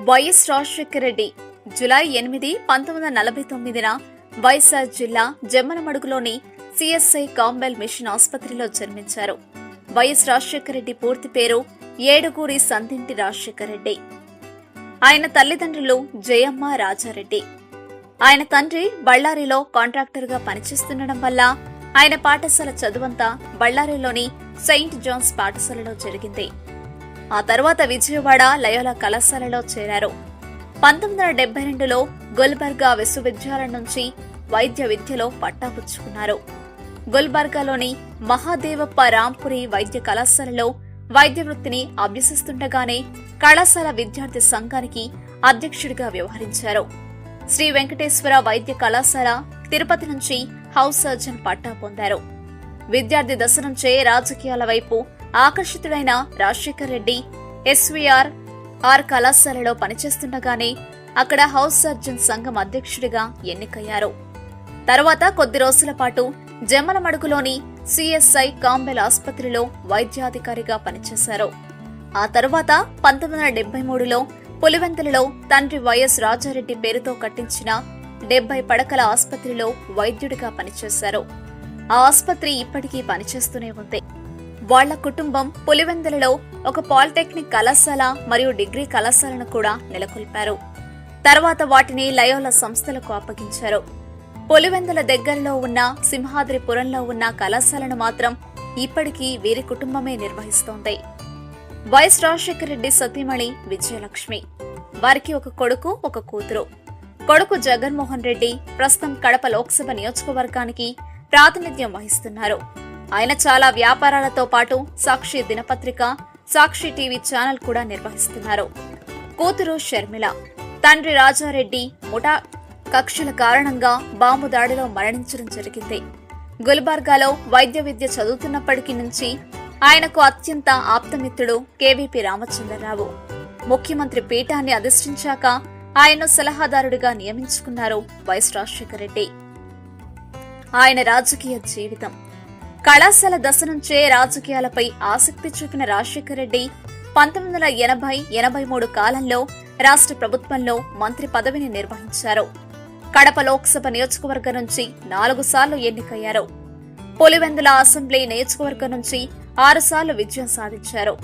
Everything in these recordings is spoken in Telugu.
వైఎస్ రాజశేఖర రెడ్డి జూలై 8, 1949న వైఎస్ఆర్ జిల్లా జమ్మలమడుగులోని సిఎస్ఐ కాంబెల్ మిషన్ ఆసుపత్రిలో జన్మించారు. వైఎస్ రాజశేఖర రెడ్డి పూర్తి పేరు ఏడుగూరి సందింటి రాజశేఖర రెడ్డి. ఆయన తల్లిదండ్రులు జయమ్మ, రాజారెడ్డి. ఆయన తండ్రి బళ్ళారిలో కాంట్రాక్టర్గా పనిచేస్తుండడం వల్ల ఆయన పాఠశాల చదువంతా బళ్ళారిలోని సెయింట్ జాన్స్ పాఠశాలలో జరిగింది. ఆ తర్వాత విజయవాడ లయోలా కళాశాలలో చేరారు. 1972లో గుల్బర్గా విశ్వవిద్యాలయం నుంచి వైద్య విద్యలో పట్టాపుచ్చుకున్నారు. గుల్బర్గాలోని మహాదేవప్ప రాంపురి వైద్య కళాశాలలో వైద్య వృత్తిని అభ్యసిస్తుండగానే కళాశాల విద్యార్థి సంఘానికి అధ్యక్షుడిగా వ్యవహరించారు. శ్రీ వెంకటేశ్వర వైద్య కళాశాల తిరుపతి నుంచి హౌస్ సర్జన్ పట్టా పొందారు. విద్యార్థి దశ నుంచే రాజకీయాల వైపు ఆకర్షితుడైన రాజశేఖర రెడ్డి ఎస్వీఆర్ కళాశాలలో పనిచేస్తుండగానే అక్కడ హౌస్ సర్జన్ సంఘం అధ్యక్షుడిగా ఎన్నికయ్యారు. తర్వాత కొద్ది రోజుల పాటు జమ్మలమడుగులోని సిఎస్ఐ కాంబెల్ ఆసుపత్రిలో వైద్యాధికారిగా పనిచేశారు. ఆ తర్వాత 1973లో పులివెందులలో తండ్రి వైఎస్ రాజారెడ్డి పేరుతో కట్టించిన 70 పడకల ఆసుపత్రిలో వైద్యుడిగా పనిచేశారు. ఆ ఆసుపత్రి ఇప్పటికీ పనిచేస్తూనే ఉంది. వాళ్ల కుటుంబం పులివెందులలో ఒక పాలిటెక్నిక్ కళాశాల మరియు డిగ్రీ కళాశాలను కూడా నెలకొల్పారు. తర్వాత వాటిని లయోలా సంస్థలకు అప్పగించారు. పులివెందుల దగ్గరలో ఉన్న సింహాద్రిపురంలో ఉన్న కళాశాలను మాత్రం ఇప్పటికీ వీరి కుటుంబమే నిర్వహిస్తోంది. వైఎస్ రాజశేఖర రెడ్డి సతీమణి విజయలక్ష్మి. వారికి ఒక కొడుకు, ఒక కూతురు. కొడుకు జగన్మోహన్ రెడ్డి ప్రస్తుతం కడప లోక్సభ నియోజకవర్గానికి ప్రాతినిధ్యం వహిస్తున్నారు. ఆయన చాలా వ్యాపారాలతో పాటు సాక్షి దినపత్రిక, సాక్షి టీవీ ఛానల్ కూడా నిర్వహిస్తున్నారు. కూతురు షర్మిల. తండ్రి రాజారెడ్డి ముఠా కక్షల కారణంగా బాంబు దాడిలో మరణించడం జరిగింది. గుల్బర్గాలో వైద్య విద్య చదువుతున్నప్పటికీ నుంచి ఆయనకు అత్యంత ఆప్తమిత్రుడు కేవీపీ రామచంద్రరావు. ముఖ్యమంత్రి పీఠాన్ని అధిష్ఠించాక ఆయన్ను సలహాదారుడిగా నియమించుకున్నారు వైఎస్ రాజశేఖర రెడ్డి. ఆయన రాజకీయ జీవితం. కళాశాల దశ నుంచే రాజకీయాలపై ఆసక్తి చూపిన రాజశేఖర రెడ్డి 1980-83 కాలంలో రాష్ట్ర ప్రభుత్వంలో మంత్రి పదవిని నిర్వహించారు. కడప లోక్సభ నియోజకవర్గం నుంచి 4 సార్లు ఎన్నికయ్యారు. పులివెందుల అసెంబ్లీ నియోజకవర్గం నుంచి 6 సార్లు విజయం సాధించారు.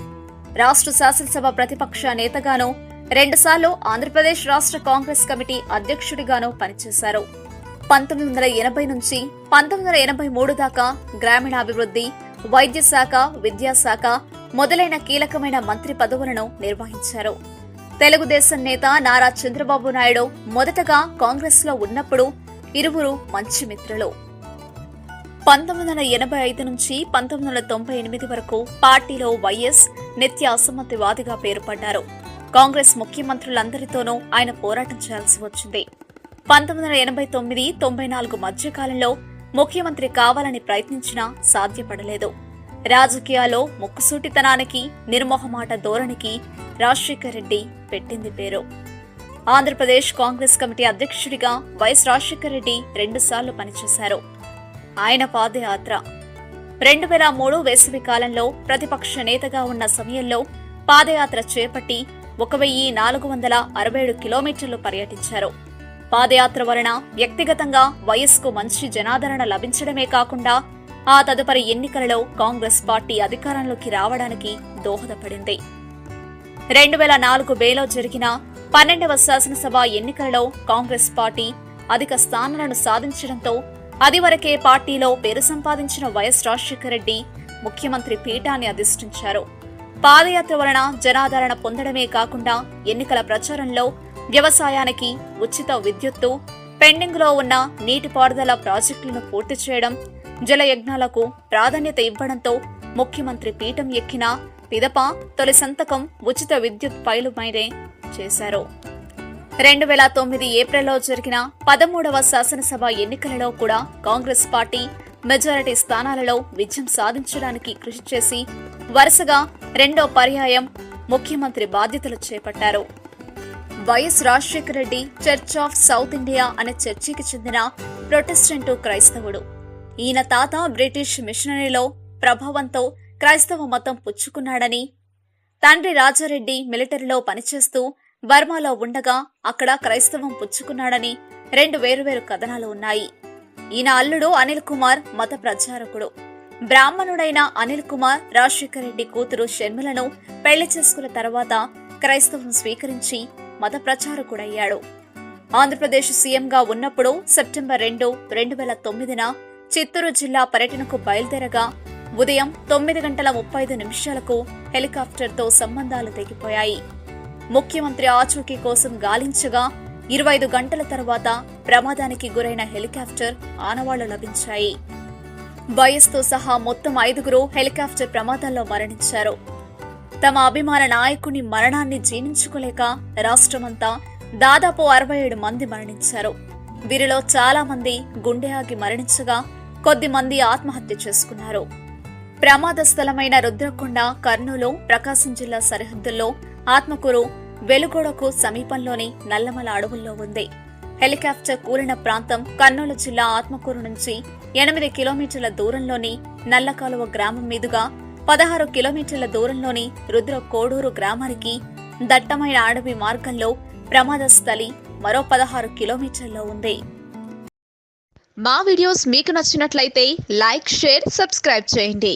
రాష్ట్ర శాసనసభ ప్రతిపక్ష నేతగానూ 2 సార్లు ఆంధ్రప్రదేశ్ రాష్ట్ర కాంగ్రెస్ కమిటీ అధ్యక్షుడిగానూ పనిచేశారు. 1980 నుంచి 1983 దాకా గ్రామీణాభివృద్ధి, వైద్య శాఖ, విద్యాశాఖ మొదలైన కీలకమైన మంత్రి పదవులను నిర్వహించారు. తెలుగుదేశం నేత నారా చంద్రబాబు నాయుడు మొదటగా కాంగ్రెస్ లో ఉన్నప్పుడు ఇరువురు మంచి మిత్రులు. 1985 నుంచి 1998 వరకు పార్టీలో వైఎస్ నిత్య అసమ్మతివాదిగా పేరుపడ్డారు. కాంగ్రెస్ ముఖ్యమంత్రులందరితోనూ ఆయన పోరాటం చేయాల్సి వచ్చింది. 1989-94 మధ్యకాలంలో ముఖ్యమంత్రి కావాలని ప్రయత్నించినా సాధ్యపడలేదు. రాజకీయాల్లో ముక్కుసూటితనానికి, నిర్మోహమాట ధోరణికి రాజశేఖర రెడ్డి పెట్టింది పేరు. ఆంధ్రప్రదేశ్ కాంగ్రెస్ కమిటీ అధ్యక్షుడిగా వైఎస్ రాజశేఖర రెడ్డి 2 సార్లు పనిచేశారు. ఆయన పాదయాత్ర 2003 వేసవి కాలంలో ప్రతిపక్ష నేతగా ఉన్న సమయంలో పాదయాత్ర చేపట్టి 1467 కిలోమీటర్లు పర్యటించారు. పాదయాత్ర వలన వ్యక్తిగతంగా వైఎస్కు మంచి జనాదరణ లభించడమే కాకుండా ఆ తదుపరి ఎన్నికలలో కాంగ్రెస్ పార్టీ అధికారంలోకి రావడానికి దోహదపడింది. 2004 మేలో జరిగిన 12వ శాసనసభ ఎన్నికలలో కాంగ్రెస్ పార్టీ అధిక స్థానాలను సాధించడంతో అదివరకే పార్టీలో పేరు సంపాదించిన వైఎస్ రాజశేఖర రెడ్డి ముఖ్యమంత్రి పీఠాన్ని అధిష్ఠించారు. పాదయాత్ర వలన జనాదరణ పొందడమే కాకుండా ఎన్నికల ప్రచారంలో వ్యవసాయానికి ఉచిత విద్యుత్తు, పెండింగ్లో ఉన్న నీటిపారుదల ప్రాజెక్టులను పూర్తి చేయడం, జలయజ్ఞాలకు ప్రాధాన్యత ఇవ్వడంతో ముఖ్యమంత్రి పీఠం ఎక్కిన పిదప తొలి సంతకం ఉచిత విద్యుత్ పైలుపైనే చేశారు. 2009 ఏప్రిల్లో జరిగిన 13వ శాసనసభ ఎన్నికలలో కూడా కాంగ్రెస్ పార్టీ మెజారిటీ స్థానాలలో విజయం సాధించడానికి కృషి చేసి వరుసగా 2వ పర్యాయం ముఖ్యమంత్రి బాధ్యతలు చేపట్టారు. YS Rajasekhara Reddy church of south India అనే చర్చికి చెందిన ప్రొటెస్టెంటు క్రైస్తవుడు. ఈయన తాత బ్రిటిష్ మిషనరీలో ప్రభావంతో క్రైస్తవ మతం పుచ్చుకున్నాడని, తండ్రి రాజారెడ్డి మిలిటరీలో పనిచేస్తూ బర్మాలో ఉండగా అక్కడ క్రైస్తవం పుచ్చుకున్నాడని 2 వేరువేరు కథనాలు ఉన్నాయి. ఈయన అల్లుడు అనిల్ కుమార్ మత ప్రచారకుడు. బ్రాహ్మణుడైన అనిల్ కుమార్ రాజశేఖర రెడ్డి కూతురు షర్మిలను పెళ్లి చేసుకున్న తర్వాత క్రైస్తవం స్వీకరించి మత ప్రచారకుడయ్యాడు. ఆంధ్రప్రదేశ్ సీఎంగా ఉన్నప్పుడు సెప్టెంబర్ 2, 2009న చిత్తూరు జిల్లా పర్యటనకు బయలుదేరగా ఉదయం 9:35 హెలికాప్టర్తో సంబంధాలు తెగిపోయాయి. ముఖ్యమంత్రి ఆచూకీ కోసం గాలించగా 25 గంటల తర్వాత ప్రమాదానికి గురైన హెలికాప్టర్ ఆనవాళ్లు లభించాయి. వైఎస్తో సహా మొత్తం 5 హెలికాప్టర్ ప్రమాదంలో మరణించారు. తమ అభిమాన నాయకుని మరణాన్ని జీర్ణించుకోలేక రాష్ట్రమంతా దాదాపు 67 మంది మరణించారు. వీరిలో చాలా మంది గుండె ఆగి మరణించగా కొద్ది మంది ఆత్మహత్య చేసుకున్నారు. ప్రమాద స్థలమైన రుద్రకొండ కర్నూలు, ప్రకాశం జిల్లా సరిహద్దుల్లో ఆత్మకూరు, వెలుగొడకు సమీపంలోని నల్లమల అడవుల్లో ఉంది. హెలికాప్టర్ కూలిన ప్రాంతం కర్నూలు జిల్లా ఆత్మకూరు నుంచి 8 కిలోమీటర్ల దూరంలోని నల్లకాలువ గ్రామం మీదుగా 16 కిలోమీటర్ల దూరంలోని రుద్ర కోడూరు గ్రామానికి దట్టమైన అడవి మార్గంలో ప్రమాద స్థలి మరో 16 కిలోమీటర్లలో ఉంది. మా వీడియోస్ మీకు నచ్చినట్లయితే లైక్, షేర్, సబ్స్క్రైబ్ చేయండి.